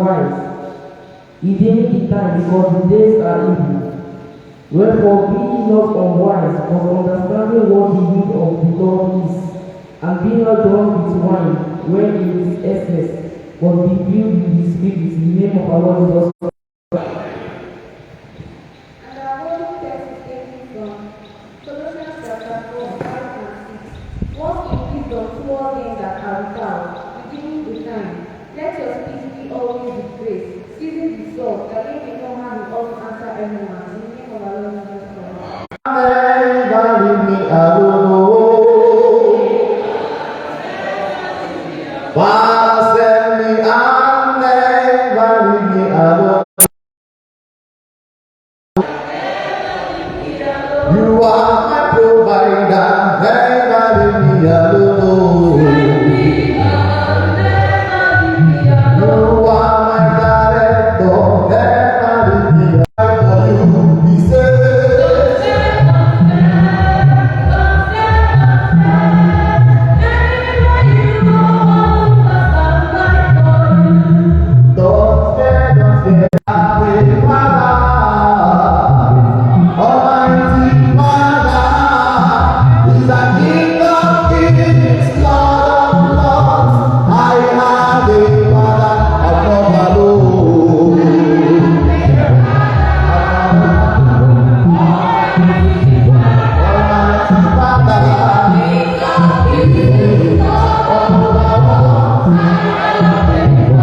unwise, eating the time because the days are evil. Wherefore be ye not unwise, but understanding what the will of the Lord is, and be not drunk with wine, when it is excess, but be filled with the Spirit, in the name of our Lord Jesus Christ. And our holy text is taken from Colossians chapter 4, 5 and 6. Walk in wisdom toward them that are without, redeeming the time. Let your speech be always with grace, seizing the sword, that they may know how we ought to answer everyone. In the name of our Lord Jesus Christ. You are my provider, never leave me alone. You are my director, never leave me alone. He said, don't stay, I pray, Father. Almighty Father is a King of kings, Lord of lords. I have a Father above alone. Almighty Father, King of kings, Lord of lords. I have a Father.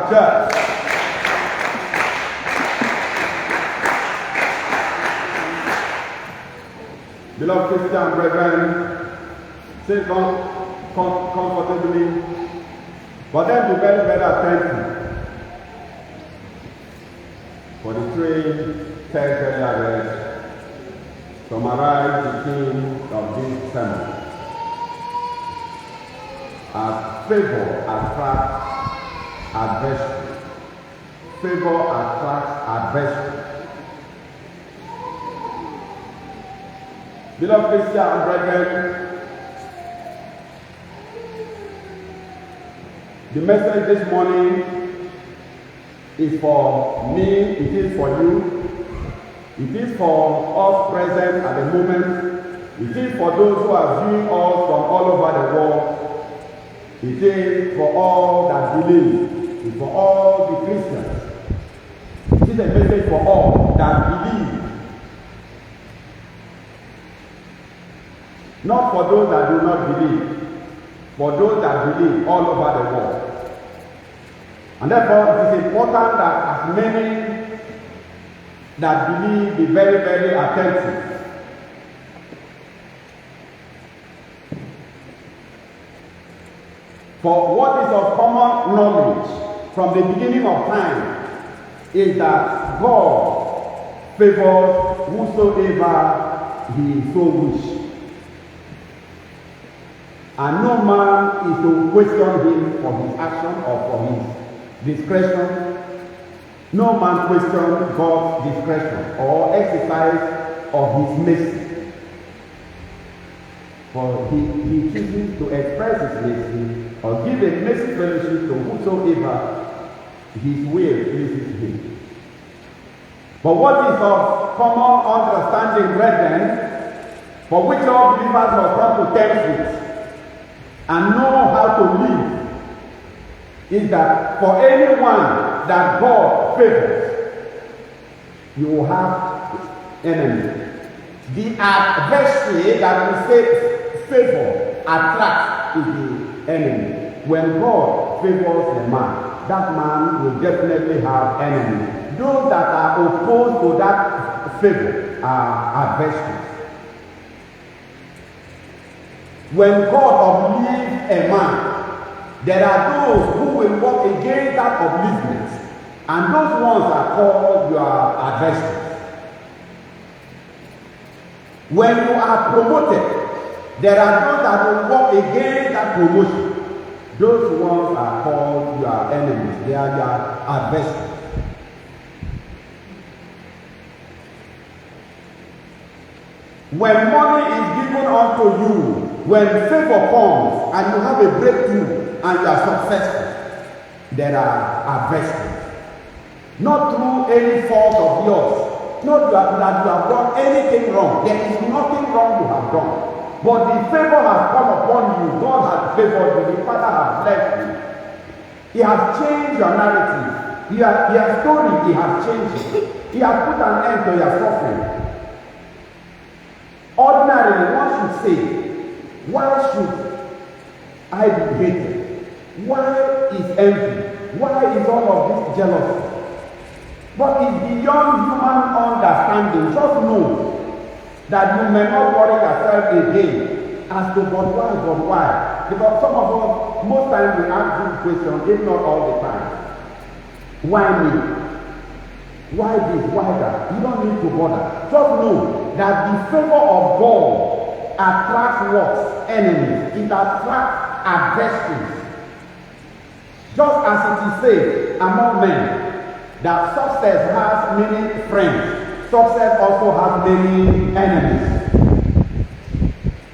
Church. Beloved Christian brethren, sit comfortably, but then be very, very attentive for the three texts that I read summarize the theme of this sermon. As favor attracts adversity. Favor attracts adversity. Beloved Christian brethren, the message this morning is for me, it is for you, it is for us present at the moment, it is for those who are viewing us from all over the world, it is for all that believe. It's for all the Christians. It is a message for all that believe. Not for those that do not believe, for those that believe all over the world. And therefore it is important that as many that believe be very, very attentive. For what is of common knowledge from the beginning of time is that God favors whosoever he so wish. And no man is to question him for his action or for his discretion. No man questions God's discretion or exercise of his mercy. For he chooses to express his mercy or give a mercy fellowship to whosoever his will pleases him. But what is of common understanding, brethren, for which all believers must come to terms with and know how to live, is that for anyone that God favors, you will have enemy. The adversary that we say favor attracts is the enemy. When God favors a man, that man will definitely have enemies. Those that are opposed to that favor are adversaries. When God uplifts a man, there are those who will work against that upliftment, and those ones are called your adversaries. When you are promoted, there are those that will work against that promotion. Those ones are called your enemies. They are your adversaries. When money is given unto you, when favor comes and you have a breakthrough and you are successful, there are adversaries. Not through any fault of yours, not that you have done anything wrong. There is nothing wrong you have done. But the favor has come upon you. God has favored you. The Father has blessed you. He has changed your narrative. Your story, He has changed it. He has put an end to your suffering. Ordinarily, one should say, why should I be hated? Why is envy? Why is all of this jealousy? But it's beyond human understanding. Just know that you may not worry yourself again as to but why? Because some of us, most times we ask this question, if not all the time. Why me? Why this? Why that? You don't need to bother. Just know that the favor of God attracts what? Enemies. It attracts adversaries. Just as it is said among men that success has many friends, success also has many enemies.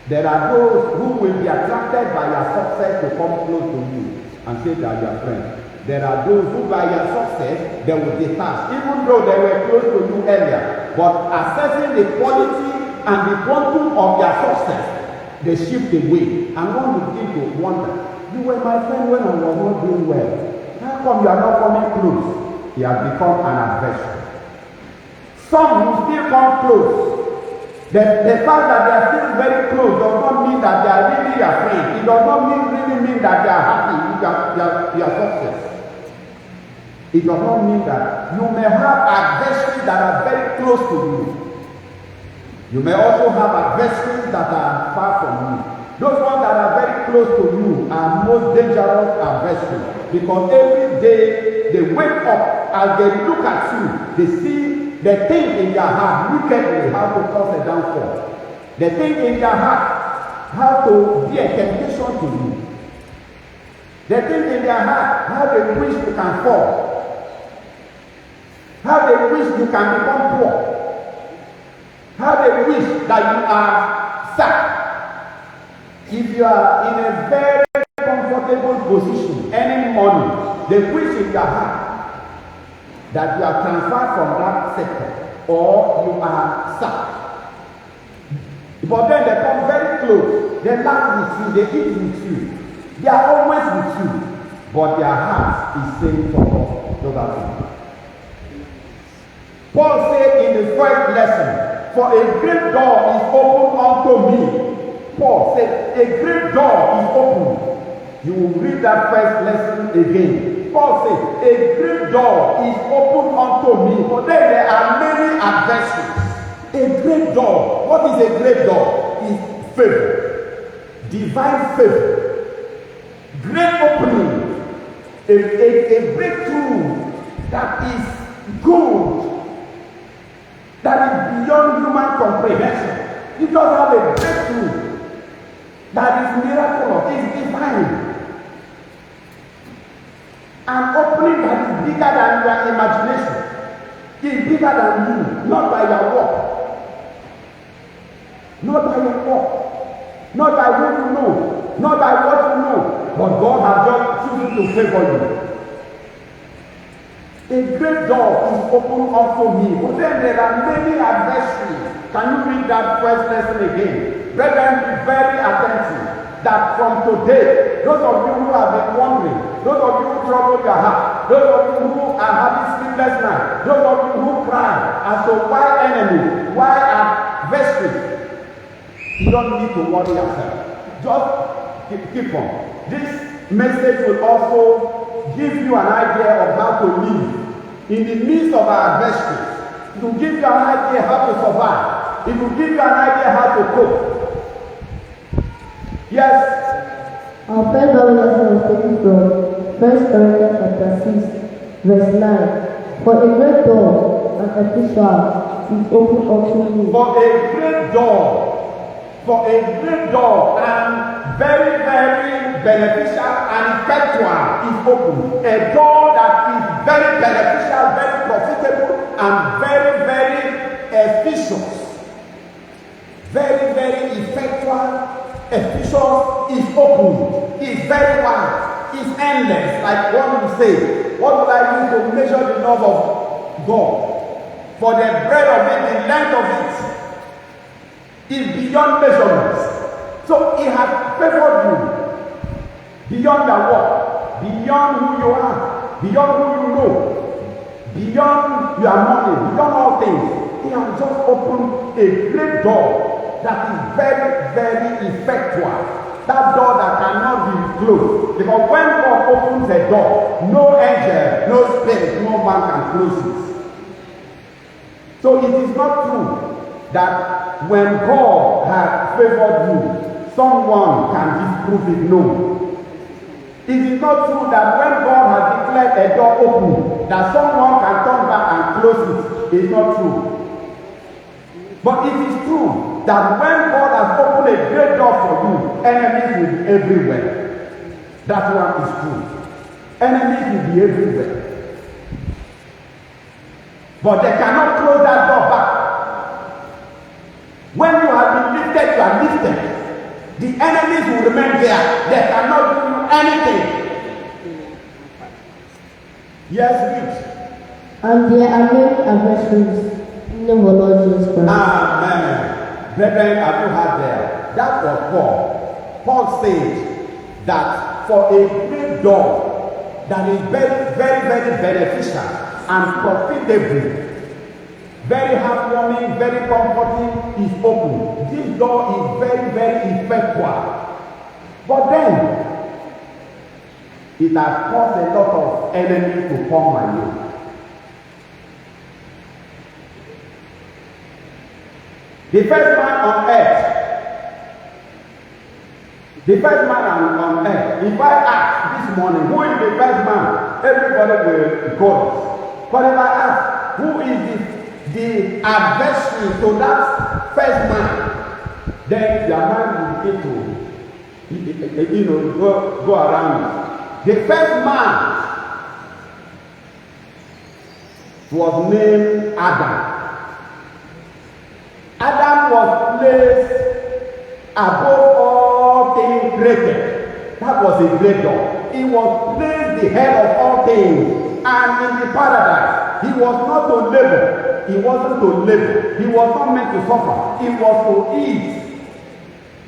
There are those who will be attracted by your success to come close to you and say they are your friends. There are those who by your success, they will detach, even though they were close to you earlier. But assessing the quality and the quantum of their success, they shift away. And one will begin to wonder, you were my friend when I was not doing well. How come you are not coming close? He has become an adversary. Some will still come close. The fact that they are still very close does not mean that they are really your friend. It does not really mean that they are happy with your success. It does not mean that you may have adversaries that are very close to you. You may also have adversaries that are far from you. Those ones that are very close to you are most dangerous adversaries, because every day they wake up, as they look at you, they think in their heart wickedly how to cause a downfall. They think in their heart how to be a temptation to you. They think in their heart how they wish you can fall. How they wish you can become poor. How they wish that you are sad. If you are in a very comfortable position, earning money, they wish in their heart that you are transferred from that sector or you are sacked. But then they come very close. They laugh with you, they eat with you. They are always with you. But their heart is saying for things. Paul said in the first lesson, for a great door is open unto me. Paul said, a great door is open. You will read that first lesson again. Paul said, a great door is open unto me. But then there are many adversaries. A great door. What is a great door? Is favor. Divine favor. Great opening. A breakthrough that is good. That is beyond human comprehension. You don't have a breakthrough that is miraculous, is divine. An opening that is bigger than your imagination, is bigger than you, not by your work, not by your work, not by what you know, not by what you know, but God has just chosen to favor you. A great door is open unto me. But then there are many adversaries. Can you read that first lesson again? Brethren, be very attentive. That from today, those of you who have been wondering, those of you who trouble your heart, those of you who are having sleepless nights, those of you who cry as to why enemy, why adversaries, you don't need to worry yourself. Just keep on. This message will also give you an idea of how to live in the midst of our adversities. It will give you an idea how to survive. It will give you an idea how to cope. Yes. Our first Bible lesson was taken from 1 Corinthians chapter 6, verse 9. For a great door and effectual is open unto me. For a great door and very, very beneficial and effectual is open. A door that is very beneficial, very profitable, and very, very efficient. Ephesians is open, is very wide, is endless, like what we say. What will I use to measure the love of God? For the breadth of it, the length of it is beyond measurements. So it has favored you beyond your work, beyond who you are, beyond who you know, beyond your money, beyond all things. He has just opened a great door that is very, very effectual. That door that cannot be closed. Because when God opens a door, no angel, no spirit, no man can close it. So it is not true that when God has favored you, someone can disprove it. No. It is not true that when God has declared a door open, that someone can turn back and close it. It is not true. But it is true that when God has opened a great door for you, enemies will be everywhere. That one is true. Enemies will be everywhere. But they cannot close that door back. When you have been lifted, you are lifted. The enemies will remain there. They cannot do you anything. Yes, read. And there are many adversaries in the Lord Jesus Christ. Amen. Brethren, have you heard there? That was Paul. Paul said that for a great door that is very, very, very beneficial and profitable, very heartwarming, very comforting, is open. This door is very, very effectual. But then, it has caused a lot of enemies to come my way. The first man on earth, if I ask this morning, who is the first man? Everybody will go. But if I ask, who is the adversary to that first man, then their mind will begin to, go around. The first man was named Adam. Adam was placed above all things created. That was a great door. He was placed the head of all things. And in the paradise, he was not to labor. He wasn't to labor. He was not meant to suffer. He was to eat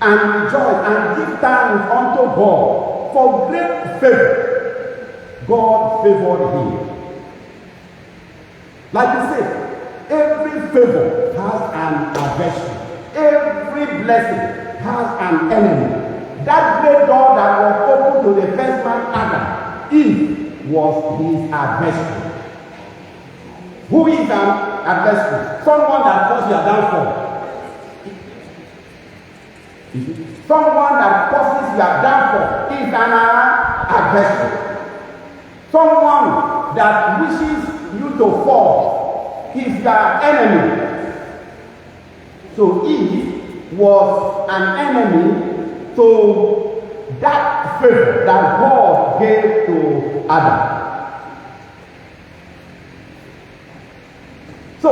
and rejoice and give thanks unto God for great favor. God favored him. Like you said, every favor has an adversary. Every blessing has an enemy. That great door that was opened to the first man Adam, Eve, was his adversary. Who is an adversary? Someone that causes your downfall. Someone that causes your downfall is an adversary. Someone that wishes you to fall is your enemy. So Eve was an enemy to that favor that God gave to Adam. So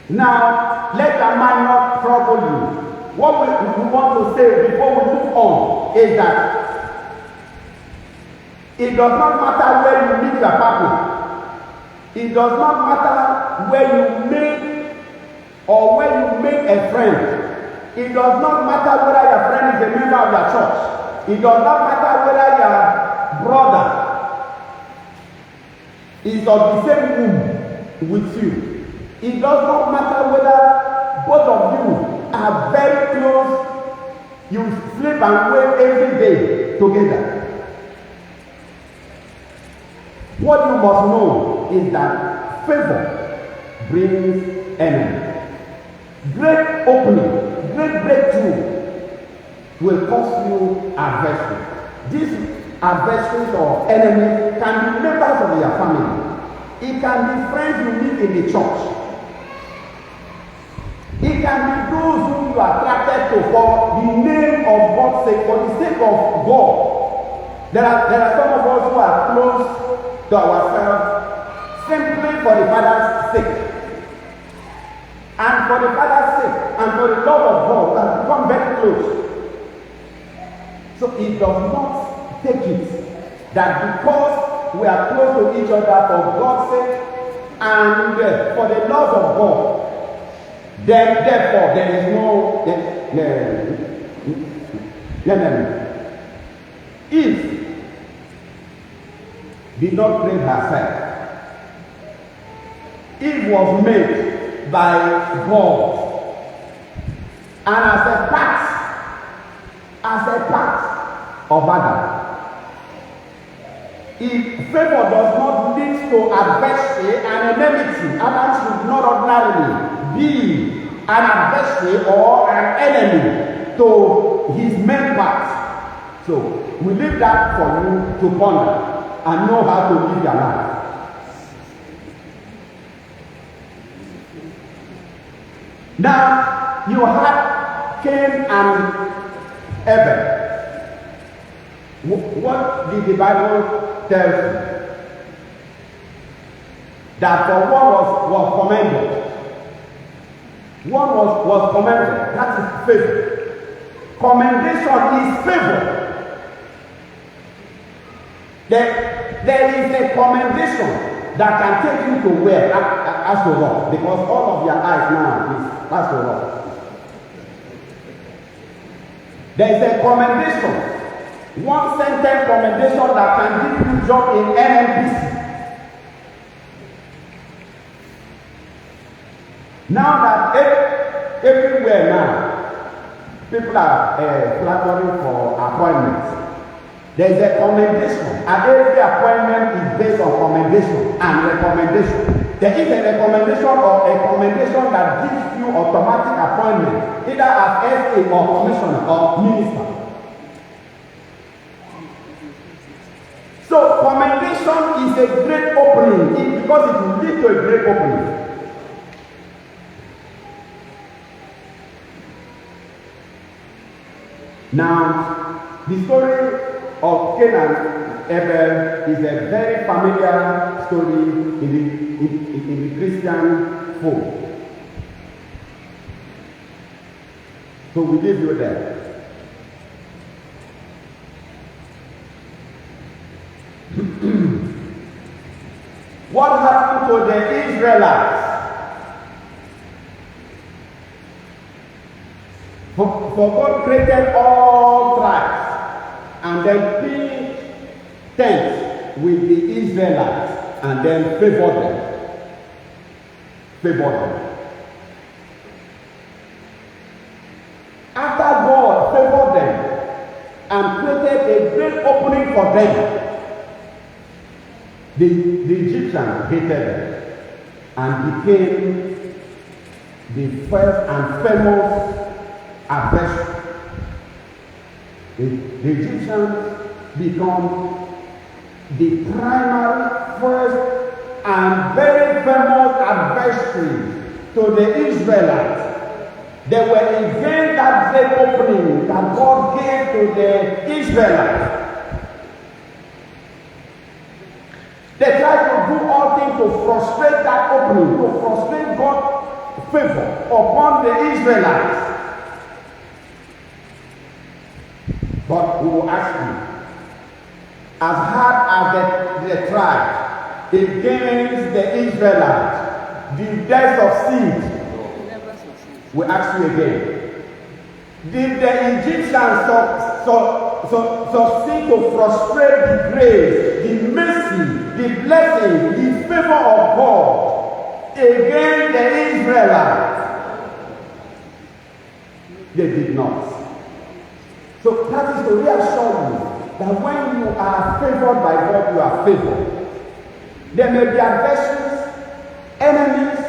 now let your mind not trouble you. What we want to say before we move on is that it does not matter where you meet your partner. It does not matter where you meet or where you make a friend. It does not matter whether your friend is a member of your church. It does not matter whether your brother is of the same room with you. It does not matter whether both of you are very close. You sleep and wake every day together. What you must know is that favor brings enemy. Great opening, great breakthrough will cause you adversity. These adversaries or enemies can be members of your family. It can be friends you meet in the church. It can be those whom you are attracted to for the name of God's sake, for the sake of God. There are some of us who are close to ourselves simply for the Father's sake. And for the Father's sake, and for the love of God, become very close. So it does not take it that because we are close to each other for God's sake and for the love of God, then therefore there is no. Eve did not create herself. Eve was made by God. And as a part of Adam. If favor does not lead to adversity and enmity, Adam should not ordinarily be an adversary or an enemy to his main part. So we leave that for you to ponder and know how to live your life. Now you have Cain and Abel. What did the Bible tell you? That for one was commended. One was commended. That is favor. Commendation is favor. There is a commendation that can take you to where? As to what? Because all of your eyes now is as to what? There is a commendation. One sentence commendation that can give you job in NNPC. Now that everywhere now, people are flattering for appointments. There is a commendation, and every appointment is based on commendation and recommendation. There is a recommendation or a commendation that gives you automatic appointment, either as SA or commissioner or minister. So commendation is a great opening because it will lead to a great opening. Now, the story of Cain and Abel is a very familiar story in the Christian fold. So we leave you there. What happened to the Israelites? For God created all tribes and then pitched tents with the Israelites and then favored them. After God favored them and created a great opening for them, the Egyptians hated them and became the first and famous adversary. The Egyptians become the primary, first, and very famous adversary to the Israelites. They were against that great opening that God gave to the Israelites. They tried to do all things to frustrate that opening, to frustrate God's favor upon the Israelites. But we will ask you, as hard as they tried against the Israelites, the death of seed, we ask you again, did the Egyptians succeed to frustrate the grace, the mercy, the blessing, the favor of God against the Israelites? They did not. So that is to reassure you that when you are favored by God, you are favored. There may be adversaries, enemies,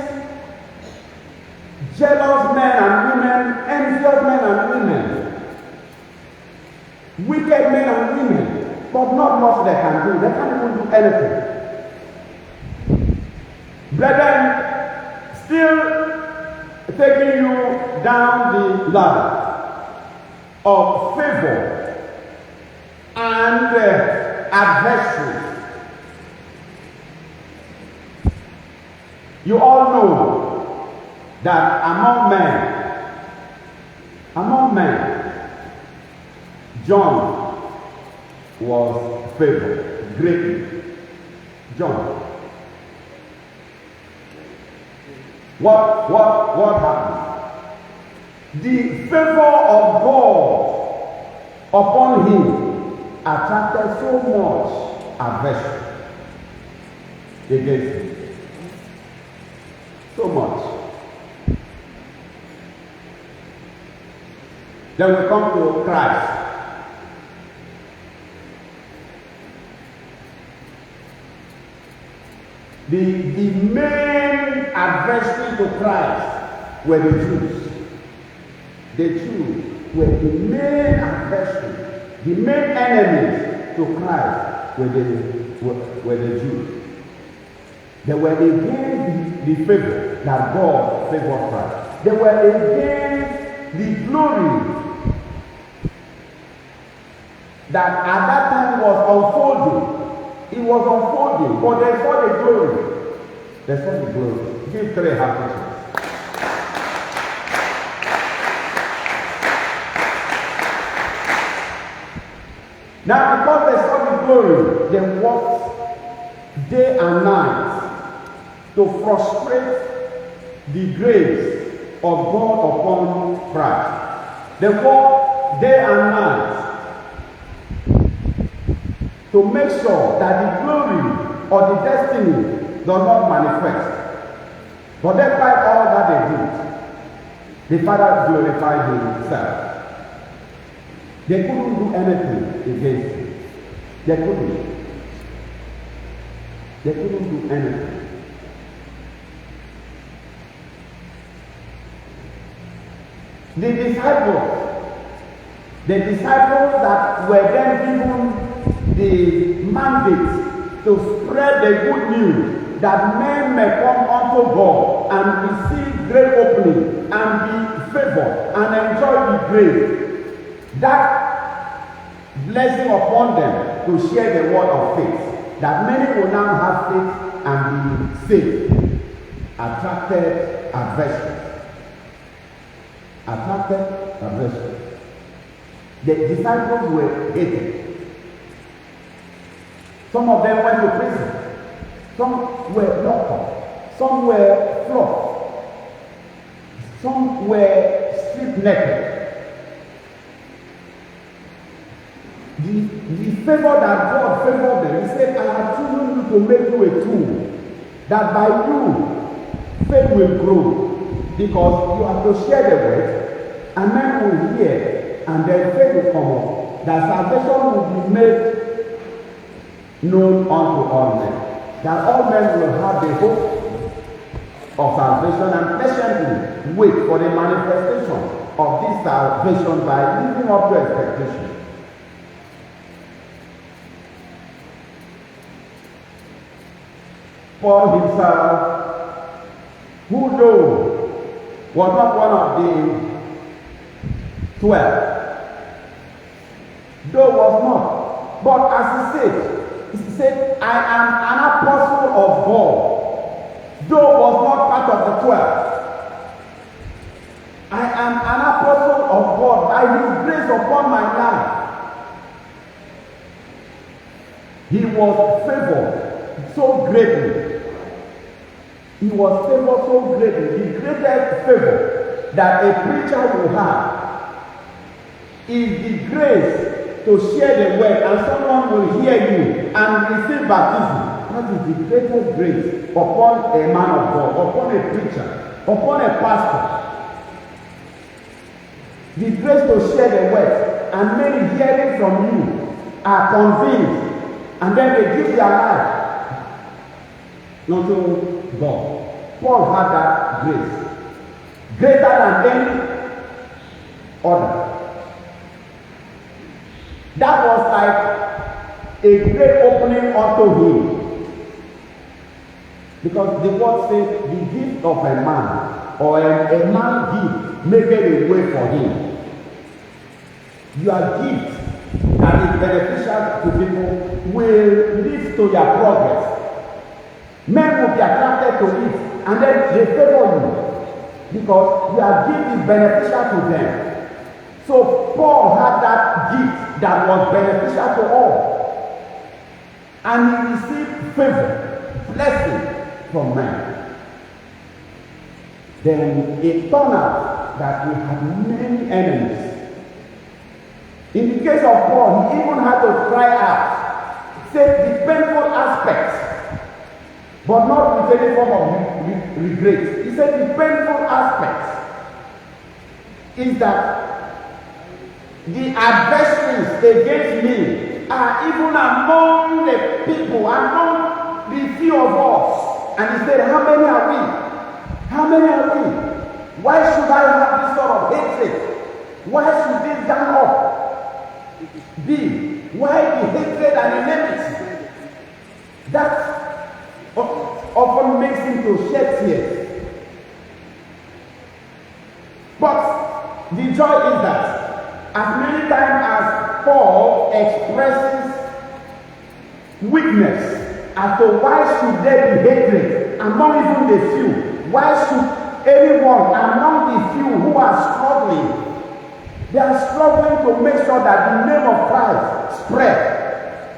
jealous men and women, envious men and women, wicked men and women, but not much they can do. They can't even do anything. Brethren, still taking you down the ladder of favor and adversity. You all know that among men Among men, John was favored greatly. John. What happened? The favor of God upon him attracted so much aversion against him. So much. Then we come to Christ. The main adversary to Christ were the Jews. The Jews were the main adversary. The main enemies to Christ were the Jews. They were against the favor that God favored Christ. They were against the glory that at that time was unfolding. It was unfolding, but they saw the glory. They saw the glory. Give 3 happy chairs. Now, because they saw the glory, they worked day and night to frustrate the grace of God upon Christ. They worked day and night to make sure that the glory or the destiny does not manifest. But despite all that they did, the Father glorified himself. They couldn't do anything against him. They couldn't. They couldn't do anything. The disciples that were then given the mandate to spread the good news that men may come unto God and receive great opening and be favored and enjoy the grace. That blessing upon them to share the word of faith, that many will now have faith and be saved, attracted aversion. Attracted aversion. The disciples were hated. Some of them went to prison. Some were locked up. Some were flogged. Some were stripped naked. The favor that God favored them, he said, I have chosen you to make you a tool, that by you faith will grow, because you have to share the word, and men will hear, and then faith will come up, that salvation will be made known unto all men, that all men will have the hope of salvation and patiently wait for the manifestation of this salvation by living up to expectation. Paul himself, who though was not one of the 12, though was not, but as he said, I am an apostle of God, though was not part of the 12. I am an apostle of God by his grace upon my life. He was favored so greatly. He was favored so greatly. The greatest favor that a preacher will have is the grace to share the word, and someone will hear you and receive baptism. That is the greatest grace upon a man of God, upon a preacher, upon a pastor. The grace to share the word, and many hearing from you are convinced, and then they give their life unto God. Paul had that grace, greater than any other. That was like a great opening unto him, because the word says the gift of a man, or a man gift, maketh a way for him. Your gift that is beneficial to people will lead to your progress. Men will be attracted to it, and then they favor you, because your gift is beneficial to them. So Paul had that gift that was beneficial to all. And he received favor, blessing from men. Then it turned out that he had many enemies. In the case of Paul, he even had to cry out, say the painful aspects, but not with any form of regret. He said the painful aspects is that the adversaries against me are even among the people, among the few of us. And he said, how many are we? How many are we? Why should I have this sort of hatred? Why should this gang up be? Why the hatred and enmity? That often makes him to shed tears. But the joy is that as many times as Paul expresses weakness as to why should there be hatred among even the few, why should anyone among the few who are struggling, they are struggling to make sure that the name of Christ spread.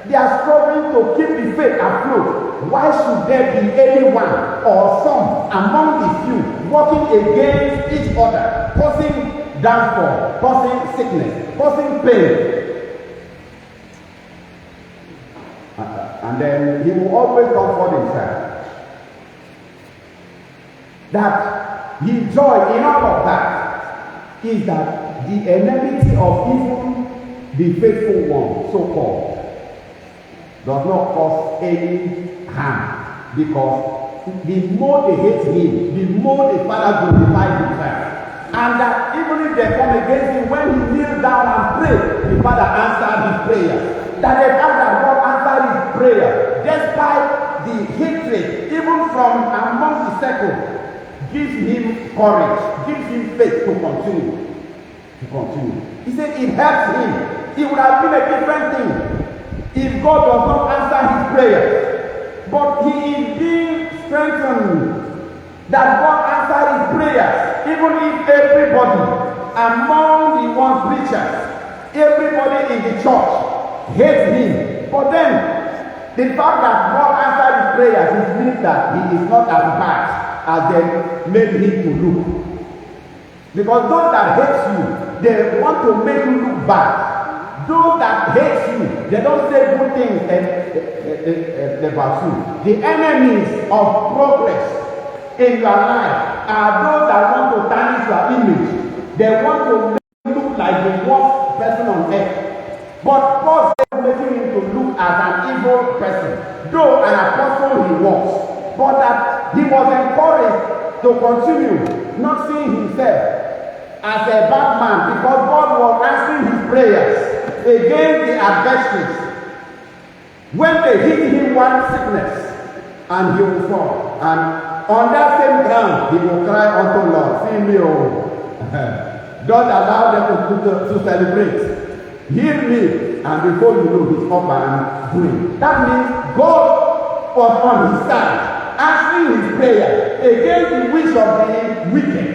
They are struggling to keep the faith afloat. Why should there be anyone or some among the few working against each other, causing downfall, causing sickness, causing pain? And then he will always comfort himself that his joy in all of that is that the enmity of even the faithful one, so-called, does not cause any harm, because the more they hate him, the more the Father glorifies himself. And that even if they come against him, when he kneels down and prays, the Father answered his prayer. That the fact that God answered his prayer, despite the hatred, even from among the circle, gives him courage, gives him faith to continue. He said it helps him. It would have been a different thing if God does not answer his prayers. But he is being strengthened that God answered his prayers, even if everybody among the ones preachers, everybody in the church hates him. But then the fact that God answered his prayers, it means that he is not as bad as they made him to look. Because those that hate you, they want to make you look bad. Those that hate you, they don't say good things about you. The enemies of progress in your life are those that want to tarnish your image. They want to make you look like the worst person on earth. But God is making him to look as an evil person, though an apostle he was. But that he was encouraged to continue, not seeing himself as a bad man, because God was answering his prayers against the adversaries. When they hit him one sickness, and he will fall, and on that same ground he will cry unto Lord, see me, oh. Don't allow them to celebrate. Heal me, and before you know, he's up and doing. That means God was on his side, answering his prayer against the wish of the wicked.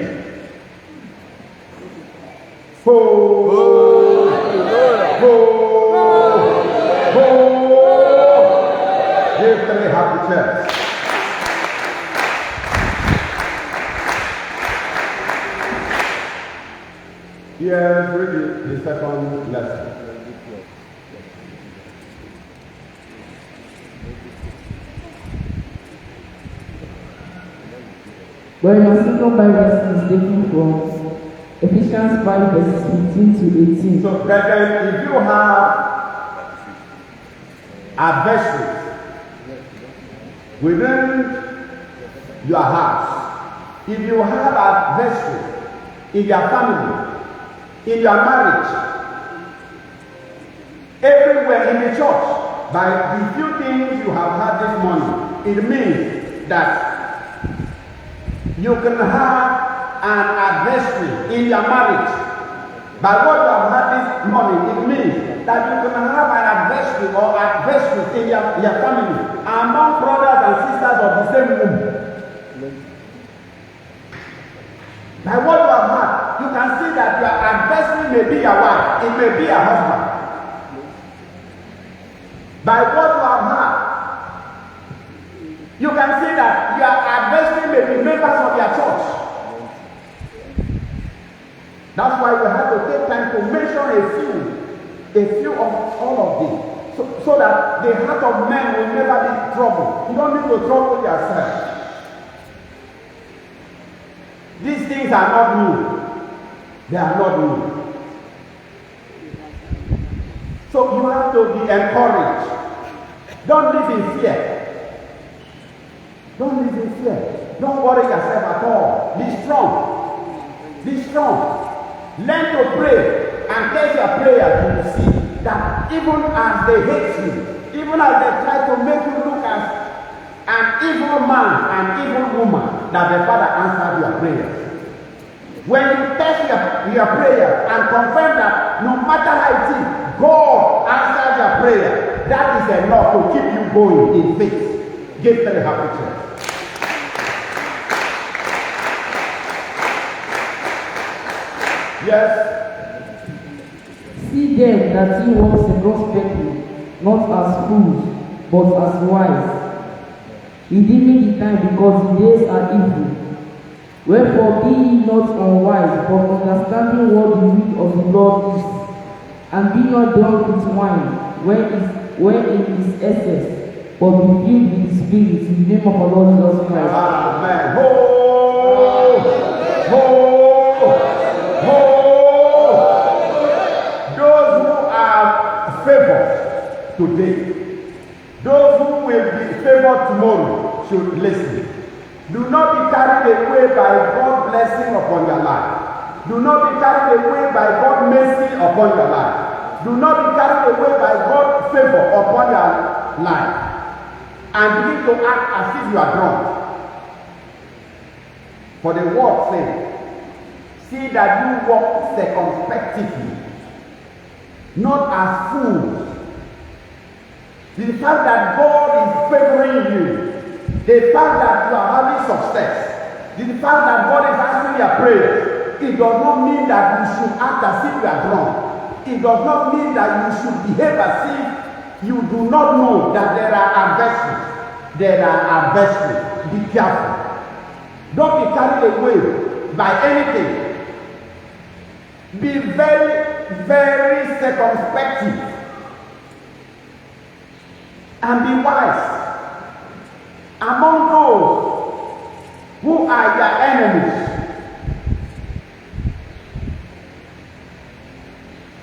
Give them a happy church. Here's really the second lesson. Well, your second Bible lesson is taken from Ephesians 5 verses 15 to 18. So, brethren, if you have adversaries within your house, if you have adversaries in your family, in your marriage, everywhere in the church, by the few things you have had this morning, it means that you can have an adversary in your marriage. By what you have had this morning, it means that you can have an adversary or adversaries in your family, among brothers and sisters of the same womb. By what you have had, you can see that your adversary may be your wife, it may be your husband. By what you have heard, you can see that your adversary may be members of your church. That's why you have to take time to mention a few of all of these, so that the heart of men will never be troubled. You don't need to trouble yourself. These things are not new. They are not new. So you have to be encouraged. Don't live in fear. Don't live in fear. Don't worry yourself at all. Be strong. Be strong. Learn to pray and take your prayer to see that even as they hate you, even as they try to make you look as an evil man, an evil woman, that the Father answered your prayers. When you test your prayer and confirm that no matter how it is, God answered your prayer, that is enough to keep you going in faith. Give them a happy church. Yes. See them that ye walk circumspectly, not as fools, but as wise, redeeming the time, because the days are evil. Wherefore be ye not unwise, but understanding what the will of the Lord is, and be not drunk with wine, when it is excess, but be filled with the Spirit, in the name of our Lord Jesus Christ. Amen. Those who are favored today, those who will be favored tomorrow, should listen. Do not be carried away by God's blessing upon your life. Do not be carried away by God's mercy upon your life. Do not be carried away by God's favor upon your life. And begin to act as if you are drunk. For the word says, see that you walk circumspectly, not as fools. The fact that God is favoring you, the fact that you are having success, the fact that God is answering your prayers, it does not mean that you should act as if you are drunk. It does not mean that you should behave as if you do not know that there are adversaries. There are adversaries. Be careful. Don't be carried away by anything. Be very, very circumspect and be wise among those who are your enemies,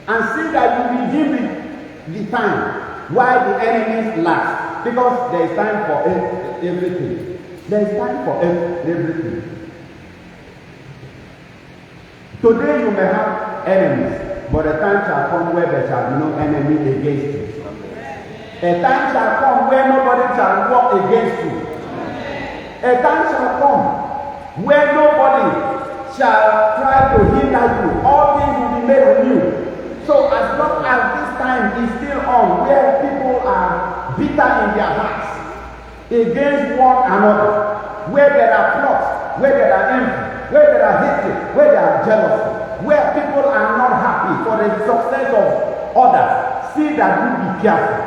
and see that you redeem the time while the enemies last, because there is time for everything. There is time for everything. Today you may have enemies, but a time shall come where there shall be no enemy against you. A time shall come where nobody shall walk against you. A time shall come where nobody shall try to hinder you. All things will be made new. So as long as this time is still on, where people are bitter in their hearts against one another, where there are plots, where there are envy, where there are hatred, where there are jealousy, where people are not happy for the success of others, see that you be careful.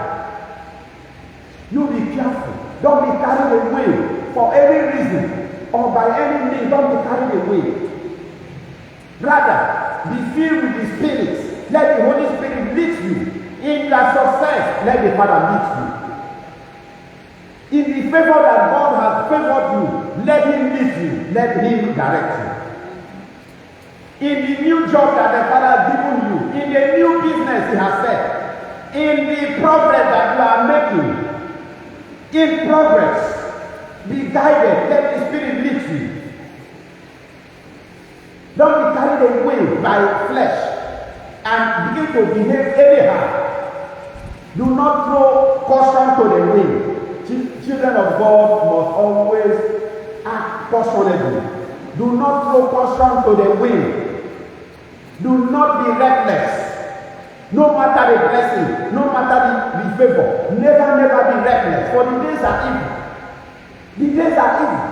You be careful. Don't be carried away for any reason or by any means. Don't be carried away. Rather, be filled with the Spirit. Let the Holy Spirit lead you. In your success, let the Father lead you. In the favor that God has favored you, let Him lead you. Let Him direct you. In the new job that the Father has given you, in the new business He has set, in the progress that you are making, in progress, be guided. Let the Spirit lead you. Don't be carried away by flesh and begin to behave anyhow. Do not throw caution to the wind. Children of God must always act cautionably. Do not throw caution to the wind. Do not be reckless. No matter the blessing, no matter the favor, never be reckless. For the days are evil. The days are evil.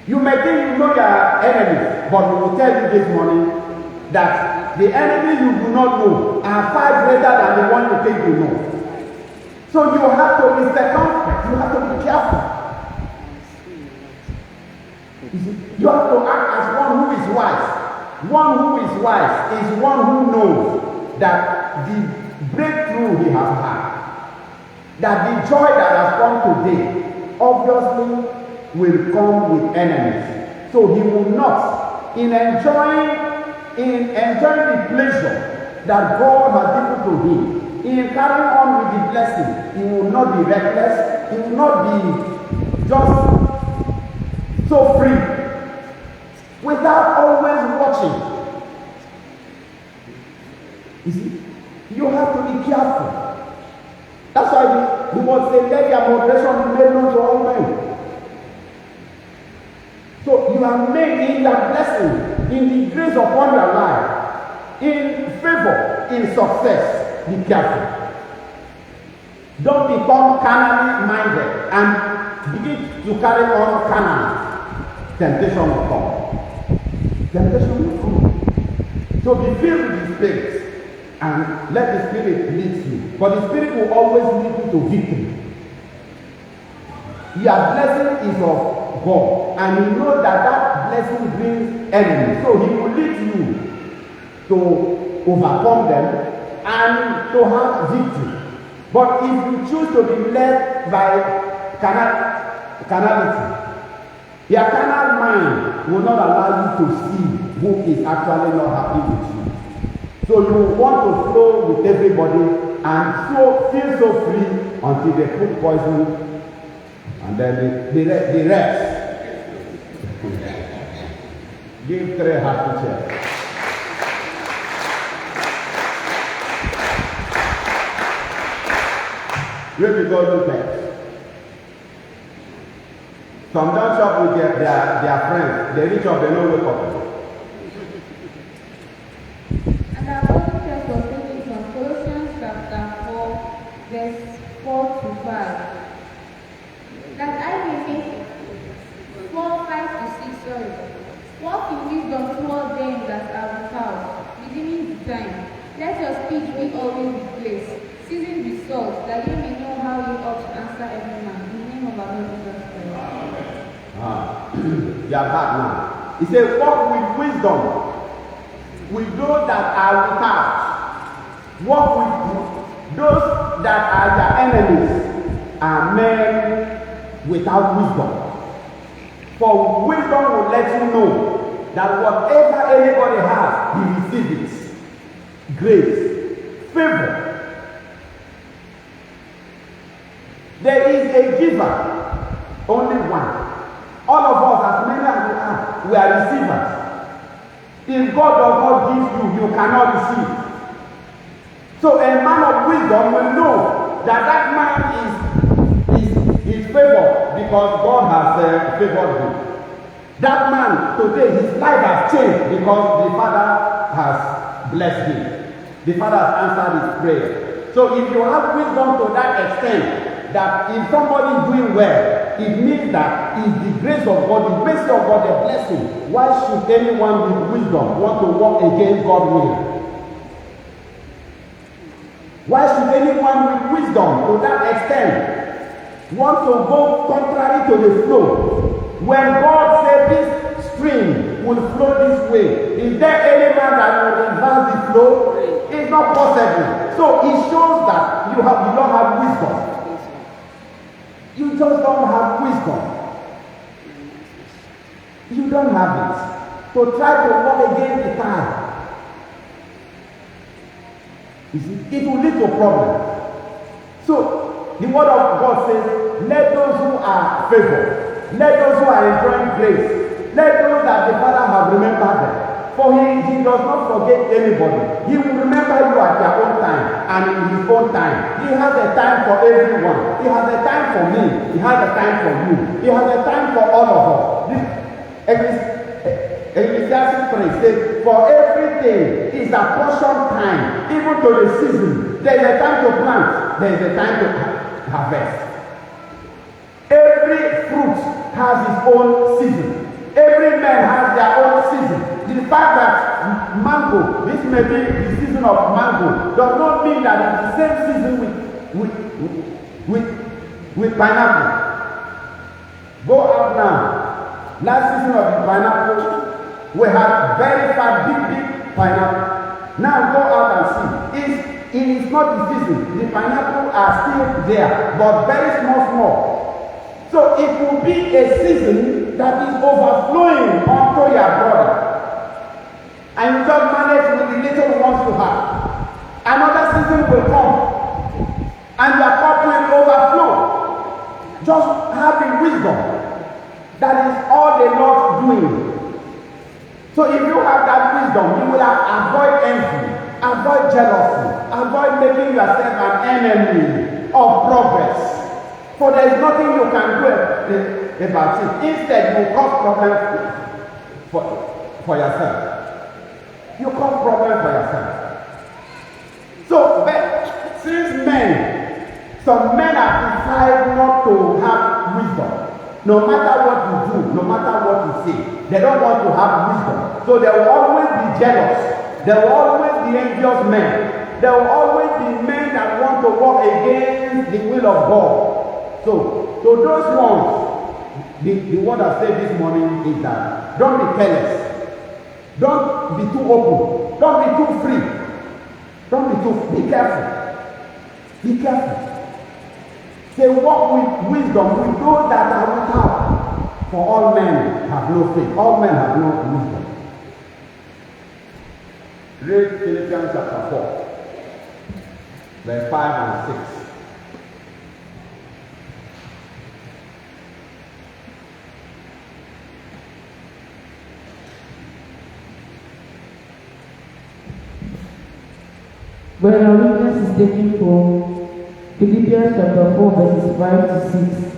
You may think you know your enemies, but we will tell you this morning that the enemy you do not know are far greater than the one you think you know. So you have to be circumspect. You have to be careful. You have to act as one who is wise. One who is wise is one who knows that the breakthrough he has had, that the joy that has come today, obviously will come with enemies. So he will not, in enjoying the pleasure that God has given to him, in carrying on with the blessing, he will not be reckless, he will not be just so free, without always watching. You see, you have to be careful. That's why we must say, let your moderation be made known to all men. So you are made in your blessing, in the grace upon your life, in favor, in success. Be careful. Don't become carnally minded and begin to carry on carnally. Temptation will come. Temptation will come. So be filled with the Spirit and let the Spirit lead you. But the Spirit will always lead you to victory. Your blessing is of God, and you know that blessing brings enemies. So he will lead you to overcome them and to have victory. But if you choose to be led by carnality, your carnal mind will not allow you to see who is actually not happy with you. So you want to flow with everybody and so feel so free until they put poison, and then the rest. Give 3 happy chairs. Where we go look at. Some don't shop with their friends. They reach up, they don't wake up. And our Holy Church was taken from Colossians chapter 4, verse 4 to 5. That I may make 4, 5 to 6, sorry. Walk in wisdom toward them that are without, redeeming the time. Let your speech be always with grace, seasoned with salt, that you may know how you ought to answer every man. In the name of our Lord Jesus Christ. You are back now. He said, walk with wisdom with those that are without. Walk with those that are your enemies, are men without wisdom. For wisdom will let you know that whatever anybody has, he receives it. Grace, favor. There is a giver, only one. All of us, as many as we are receivers. If God does not give you, you cannot receive. So a man of wisdom will know that man is favored because God has favored him. That man today, his life has changed because the Father has blessed him. The Father has answered his prayer. So if you have wisdom to that extent, that if somebody is doing well, it means that it's the grace of God, the mercy of God, the blessing. Why should anyone with wisdom want to walk against God's will? Why should anyone with wisdom to that extent want to go contrary to the flow? When God said this stream will flow this way, is there any man that will reverse the flow? It's not possible. So it shows that you don't have wisdom. You just don't have wisdom. You don't have it. So try to walk against the tide. You see, it will lead to problems. So the word of God says, let those who are favored, let those who are enjoying grace, let those that the Father have remembered them. For he does not forget anybody. He will remember you at your own time and in his own time. He has a time for everyone. He has a time for me. He has a time for you. He has a time for all of us. Ecclesiastes 3 says, for everything is a portion time, even to the season. There is a time to plant. There is a time to harvest. Every fruit has its own season. Every man has their own season. The fact that mango, this may be the season of mango, does not mean that it's the same season with pineapple. Go out now. Last season of the pineapple, we had very fat, big pineapple. Now go out and see. It is not the season. The pineapple are still there, but very small. So it will be a season that is overflowing onto your brother. And you just manage with the little ones you have. Another season will come, and your cup will overflow. Just having wisdom. That is all the Lord doing. So if you have that wisdom, you will avoid envy, avoid jealousy, avoid making yourself an enemy of progress. For there is nothing you can do about it. Instead, you cause problems for yourself. You cause problems for yourself. So, but since some men have decided not to have wisdom. No matter what you do, no matter what you say, they don't want to have wisdom. So there will always be jealous. There will always be envious men. There will always be men that want to walk against the will of God. So those ones, the word I said this morning is that don't be careless. Don't be too open. Don't be too free. Be careful. Be careful. They walk with wisdom with those that are without. For all men have no faith. All men have no wisdom. Read Philippians chapter 4, verse 5 and 6. When our witness is taken from Philippians chapter 4 verses 5 to 6.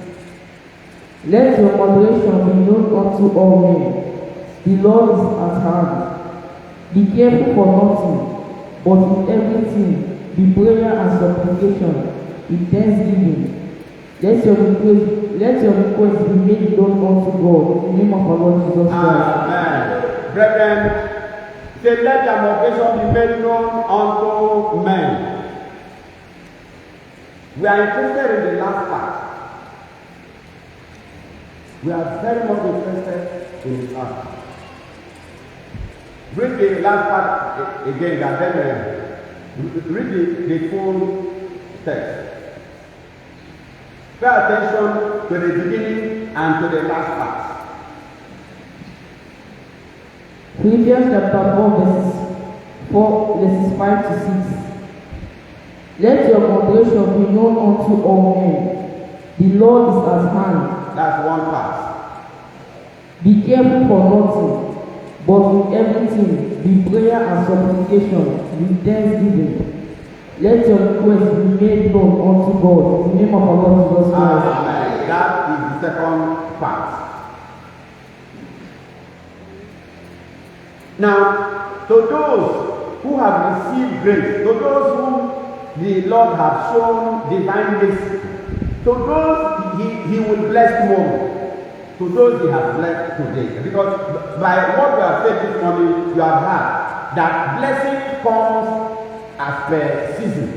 Let your moderation be known unto all men. The Lord is at hand. Be careful for nothing, but in everything be prayer and supplication in thanksgiving. Let your request be made known unto God in the name of our Lord Jesus Christ. Amen. Brethren, say let your moderation be made known unto men. We are interested in the last part. We are very much interested in the last part. Read the last part again, and then read the full text. Pay attention to the beginning and to the last part. Philippians chapter 4 verses 5 to 6. Let your moderation be known unto all men. The Lord is at hand. That's one part. Be careful for nothing, but in everything be prayer and supplication with thanksgiving. Let your request be made known unto God in the name of our Lord Jesus Christ. Amen. That is the second part. Now, to those who have received grace, to those who the Lord has shown divine mercy, to those he will bless tomorrow, to those he has blessed today. Because by what we have said this morning, you have heard that blessing comes as per season.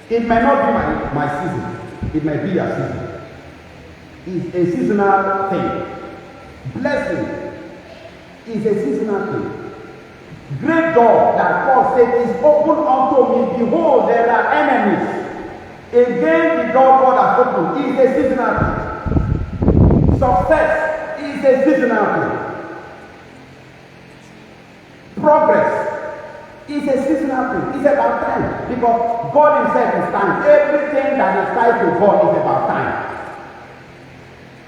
It may not be my season, it may be your season. It's a seasonal thing. Blessing is a seasonal thing. Great door that Paul said is open unto me. Behold, there are enemies. Again, the door God has opened is a seasonal thing. Success is a seasonal thing. Progress is a seasonal thing. It's about time. Because God himself is time. Everything that is tied to God is about time.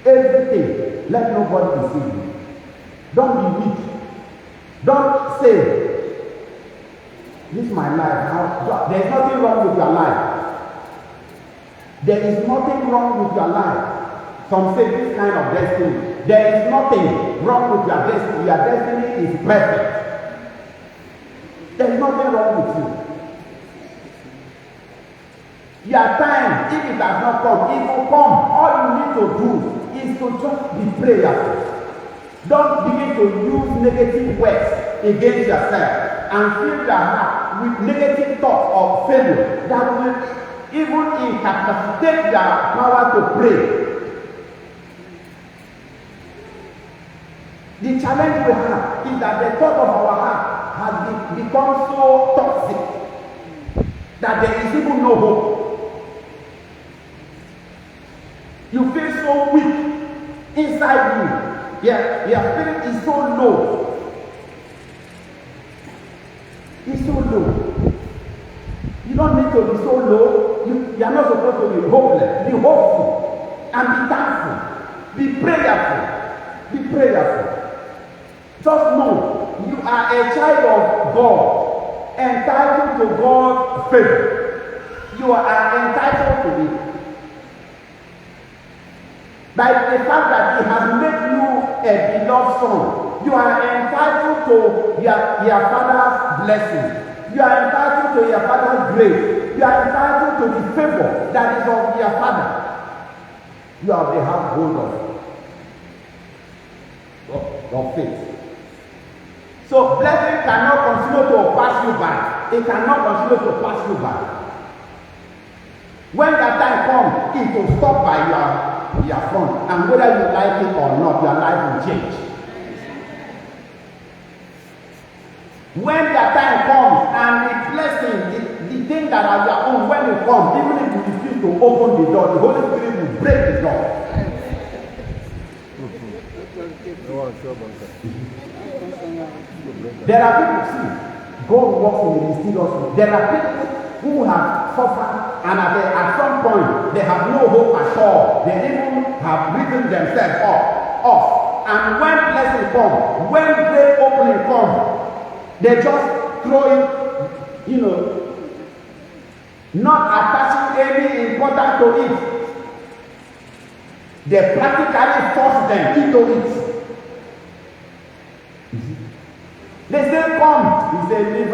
Everything. Let nobody deceive you. Don't be weak. Don't say, this is my life. There is nothing wrong with your life. There is nothing wrong with your life. Some say this kind of destiny. There is nothing wrong with your destiny. Your destiny is perfect. There is nothing wrong with you. Your time, if it has not come, it will come. All you need to do is to just be prayerful. Don't begin to use negative words against yourself and fill your heart with negative thoughts of failure that will even incapacitate your power to pray. The challenge we have is that the thought of our heart has become so toxic that there is even no hope. You feel so weak inside you. Your spirit is so low. It's so low. You don't need to be so low. You are not supposed to be hopeless. Be hopeful and be thankful. Be prayerful. Be prayerful. Just know you are a child of God, entitled to God's favor. You are entitled to it. By the fact that He has made you a beloved son, you are entitled to your father's blessing. You are entitled to your father's grace. You are entitled to the favor that is of your father. You have to have hold of faith. So blessing cannot continue to pass you by. It cannot continue to pass you by. When that time comes, it will stop by your front, and whether you like it or not, your life will change. When that time comes and the blessing, the thing that are your own, when it comes, even if you refuse to open the door, the Holy Spirit will break the door. There are people, see, God works in the mysterious way. There are people who have suffered and at some point they have no hope at all. They even have written themselves off. And when blessing comes, when great opening comes, they just throw it, not attaching any importance to it. They practically force them into it. They say, come. He said, leave me.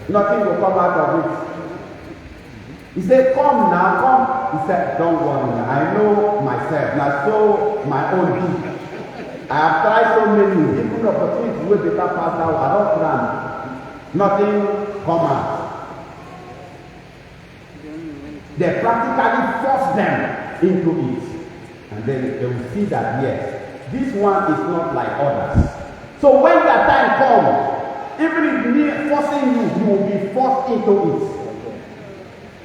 Nothing will come out of it. He said, come now, come. He said, don't worry. I know myself. Now, so my own deed. I have tried so many different opportunities with the pass out. I don't plan. Nothing come out. They practically force them into it. And then they will see that, yes, this one is not like others. So when that time comes, even if me forcing you, you will be forced into it.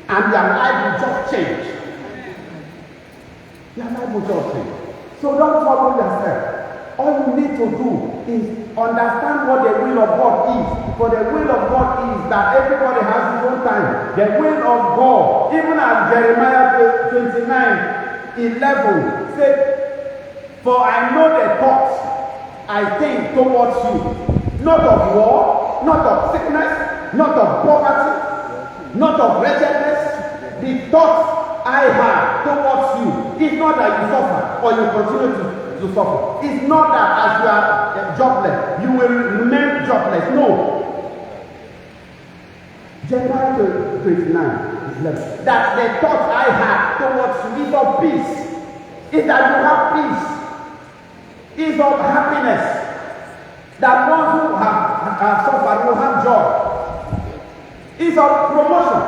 And your life will just change. Your life will just change. So don't trouble yourself. All you need to do is understand what the will of God is. For the will of God is that everybody has his own time. The will of God, even as Jeremiah 29:11 said, for I know the thoughts I think towards you, not of war, not of sickness, not of poverty, not of wretchedness. The thoughts I have towards you is not that you suffer or you continue to suffer. It's not that as you are jobless, you will remain jobless. No. Jeremiah 29:11. That the thoughts I have towards you is of peace. Is that you have peace. Is of happiness. That ones who have suffered will have joy. Is of promotion.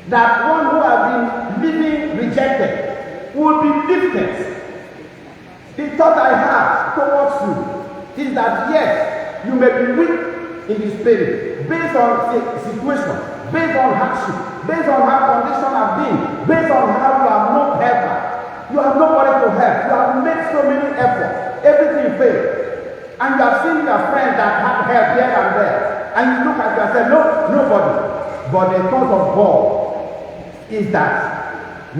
That one who has been living rejected will be lifted. The thought I have towards you is that yes, you may be weak in the spirit, based on situation, based on hardship, based on how conditions have been, based on how you have no helper. You have nobody to help. You have made so many efforts. Everything failed. And you have seen your friends that have help here and there. And you look at yourself, no, nobody. But the thought of God is that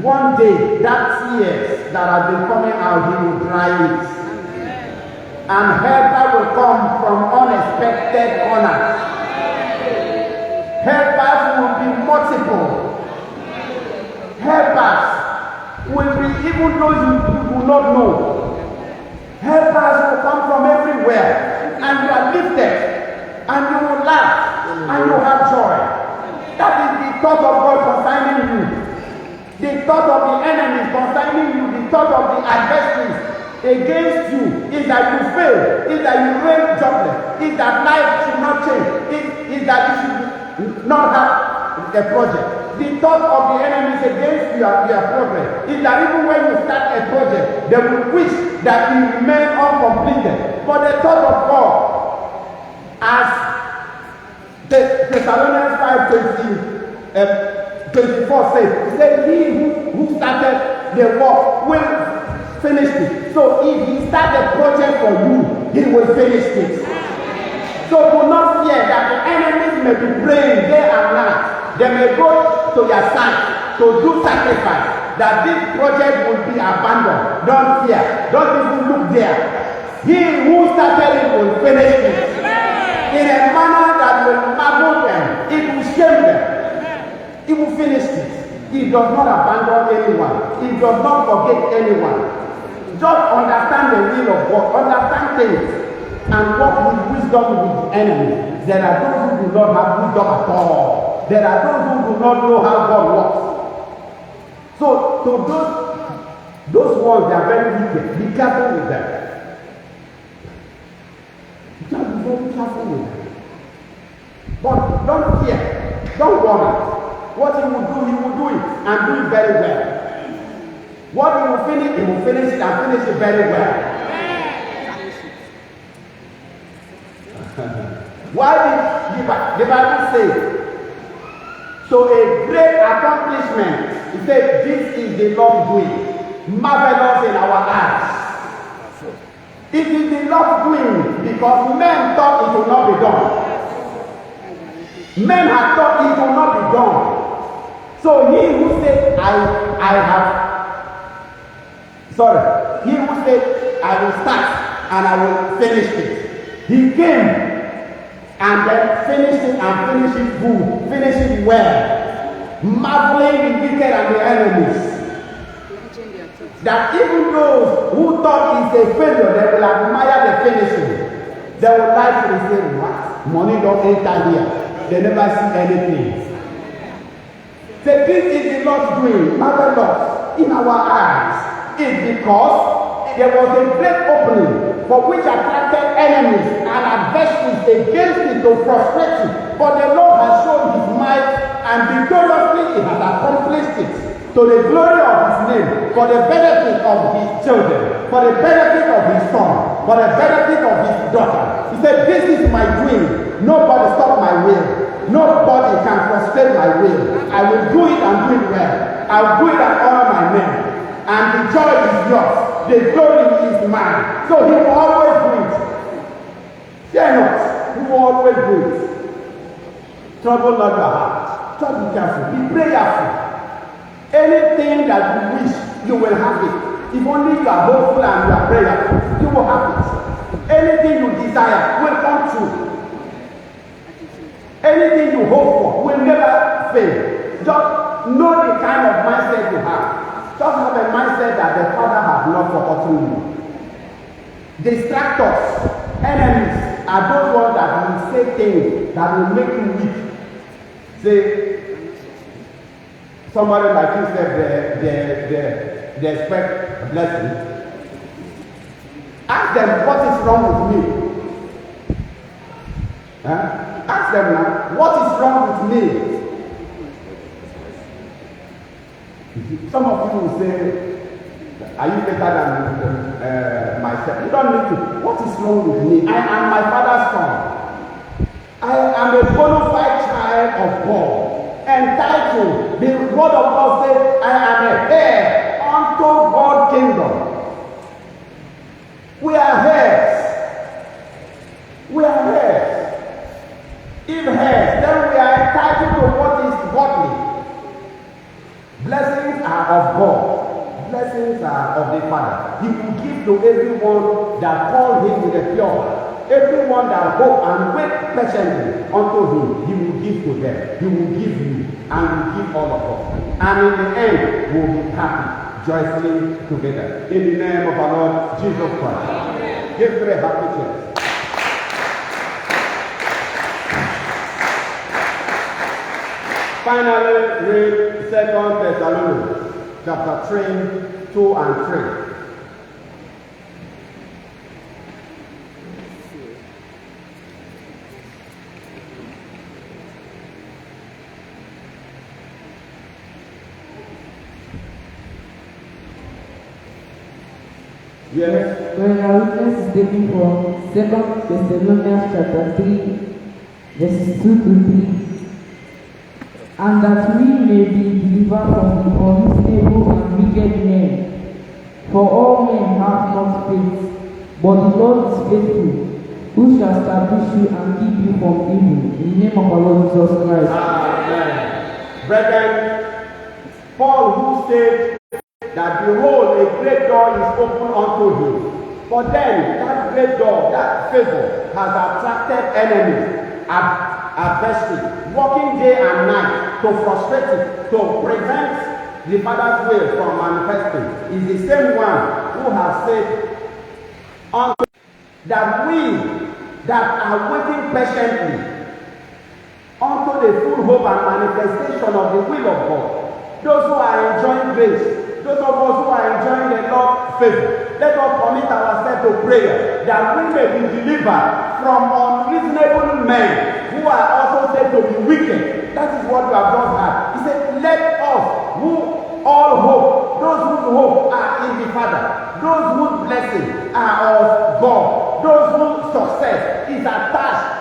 one day that tears that have been coming out, He will dry it. And helper will come from unexpected corners. Helpers will be multiple. Helpers will be, even though you will not know. Helpers will come from everywhere, and you are lifted, and you will laugh, and you have joy. That is the thought of God concerning you. The thought of the enemy concerning you, the thought of the adversaries against you is that you fail, is that you remain jobless, is that life should not change, is that you should not have a project. The thought of the enemies against your progress is that even when you start a project, they will wish that it remain uncompleted. But the thought of God, as Thessalonians 5:24 says, he said, he who started the work will finish it. So if he started a project for you, he will finish it. So do not fear that the enemies may be praying day and night. They may go to your side to do sacrifice, that this project will be abandoned. Don't fear. Don't even look there. He who started it will finish it in a manner that will marvel them. It will shame them. He will finish it. He does not abandon anyone. He does not forget anyone. Just understand the will of God. Understand things and walk with wisdom with the enemy. There are those who do not have wisdom at all. There are those who do not know how God works. So to those ones, they are very wicked. Be careful with them. Just be very careful with them. But don't fear. Don't worry. What he will do it and do it very well. What he will finish it and finish it very well. Why did the Bible say? So a great accomplishment. He said, this is the Lord doing. Marvelous in our eyes. It is the Lord doing because men thought it would not be done. Men had thought it would not be done. So he who said, he who said, I will start and I will finish it. He came and then finish it and finish it good, finish it well, marveling the wicked and the enemies. That even those who thought it's a failure, they will admire the finishing. They will like to say, what? Money don't enter here. They never see anything. So this is the Lord's doing, marvelous in our eyes. It's because there was a great opening for which attracted enemies and adversaries against it to frustrate it. But the Lord has shown his might and victoriously he has accomplished it to the glory of his name, for the benefit of his children, for the benefit of his son, for the benefit of his daughter. He said, this is my doing. Nobody stop my will. Nobody can frustrate my will. I will do it and do it well. I will do it and honor my name. And the joy is yours. The glory is mine. So he will always do it. Fear not. He will always do it. Trouble not your heart. Try to be careful. Be prayerful. Anything that you wish, you will have it. If only you are hopeful and you are prayerful, you will have it. Anything you desire will come true. Anything you hope for will never fail. Just know the kind of mindset you have. Just have a mindset that the Father has not forgotten you. Distractors, enemies, are those ones that will say things that will make you weak. Say, somebody like you said, they expect a blessing. Ask them, what is wrong with me? Huh? Ask them now, what is wrong with me? Some of you will say, are you better than myself? You don't need to. What is wrong with me? I am my father's son. I am a bona fide child of God. Entitled. The word of God says, I am a heir unto God's kingdom. We are heirs. We are heirs. If heirs, then we are entitled to what is godly. Blessings are of God. Blessings are of the Father. He will give to everyone that call him with a pure heart. Everyone that hope and wait patiently unto him, he will give to them. He will give you and will give all of us. And in the end, we will be happy, joyfully together. In the name of our Lord Jesus Christ. Amen. Give three happy cheers. Finally, read 2 Thessalonians chapter 3 2 and 3. Yes. When our witness is taken from 2 Thessalonians chapter 3, verses 2 to 3, and that we may be delivered from the unreasonable and wicked men. For all men have not faith, but the Lord is faithful, who shall establish you and keep you from evil. In the name of our Lord Jesus Christ. Amen. Brethren, Paul who said that behold, a great door is open unto him. But then that great door, that favor, has attracted enemies, adversaries, working day and night to frustrate it, to prevent the Father's will from manifesting. Is the same one who has said unto that we that are waiting patiently unto the full hope and manifestation of the will of God, those who are enjoying grace, those of us who are enjoying the Lord's favor, let us commit ourselves to prayer that we may be delivered from unreasonable men who are also said to be wicked. That is what we have just had. He said, let us who all hope, those whose hope are in the Father, those whose blessings are of God, those whose success is attached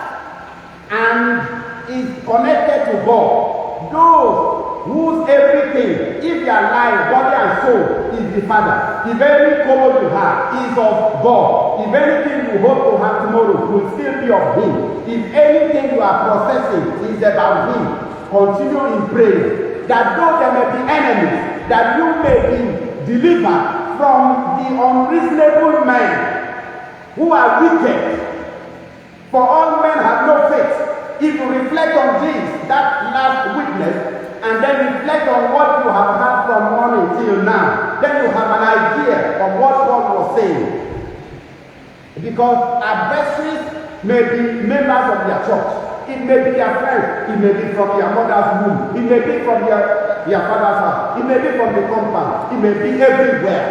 and is connected to God, those whose everything, if their life, body and soul is the Father, if any color you have is of God, if anything you hope to have tomorrow will still be of Him, if anything you are processing is about Him, continue in prayer, that though there may be enemies, that you may be delivered from the unreasonable men who are wicked. For all men have no faith. If you reflect on this, that last witness, and then reflect on what you have had from morning till now, then you have an idea of what God was saying. Because adversaries may be members of their church. It may be their friends. It may be from their mother's womb. It may be from their father's house. It may be from the compound. It may be everywhere.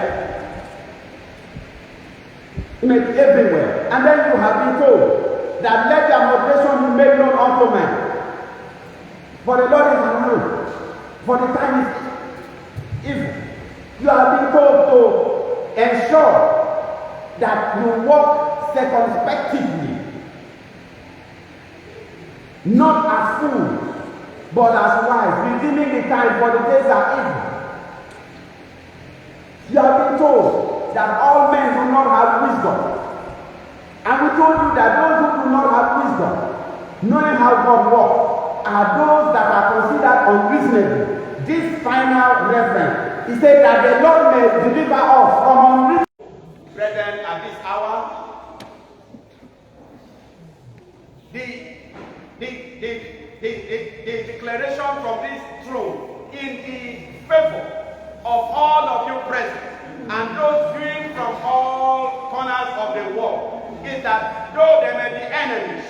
It may be everywhere. And then you have been told that let their moderation be made known unto men. For the Lord is around. For the time is evil. You have been told to ensure that you walk circumspectively, not as fools, but as wise, redeeming the time, for the days are evil. You have been told that all men do not have wisdom. And we told you that those who do not have wisdom, knowing how God works, are those that are considered unreasonable. This final reference, he said that the Lord may deliver us from unreasonable. Brethren, at this hour, the declaration from this throne in the favor of all of you present and those viewing from all corners of the world is that though there may be enemies,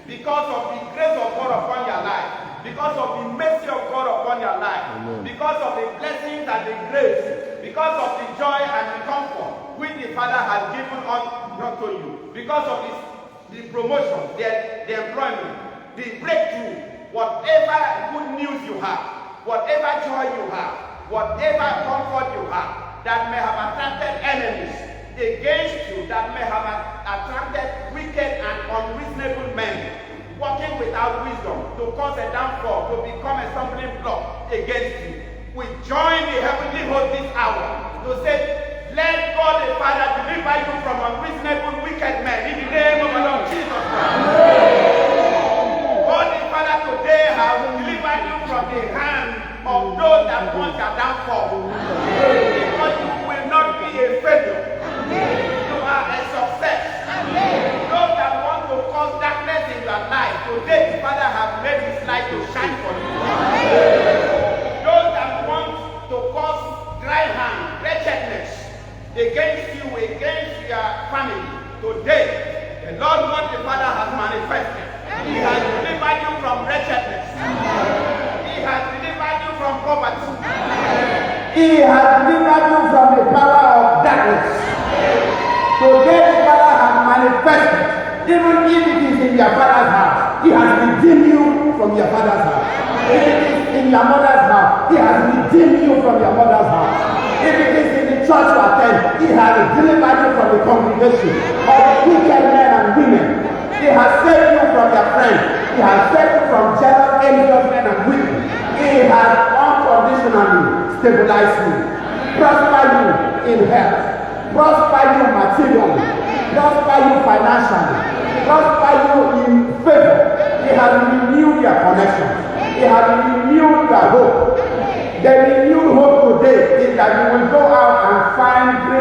because of the grace of God upon your life, because of the mercy of God upon your life, amen, because of the blessings and the grace, because of the joy and the comfort which the Father has given unto you, because of the promotion, the employment, the breakthrough, whatever good news you have, whatever joy you have, whatever comfort you have, that may have attracted enemies against you, that may have attracted wicked and unreasonable men working without wisdom to cause a downfall, to become a stumbling block against you. We join the heavenly host this hour to say, let God the Father deliver you from unreasonable wicked men in the name of our Lord Jesus Christ. God the Father today has delivered you from the hand of those that want your downfall. Because you will not be a failure. You are a success. Those that want to cause darkness in your life, today the Father has made His light to shine for you. Those that want to cause dry hand, wretchedness against you, against your family, today the Lord God the Father has manifested. He has delivered you from wretchedness. He has delivered you from poverty. He has delivered you from the power of darkness. Today the Father has manifested, even if it is in your father's house, He has redeemed you from your father's house. If it is in your mother's house, He has redeemed you from your mother's house. If it is in the church you attend, He has delivered you from the congregation of wicked men and women. He has saved you from your friends. He has saved you from jealous, envious men and women. He has unconditionally stabilized you, prosper you in health, prosper you materially, prosper you financially, prosper you in favor. He has renewed your connections. He has renewed your hope. The renewed hope today is that you will go out and find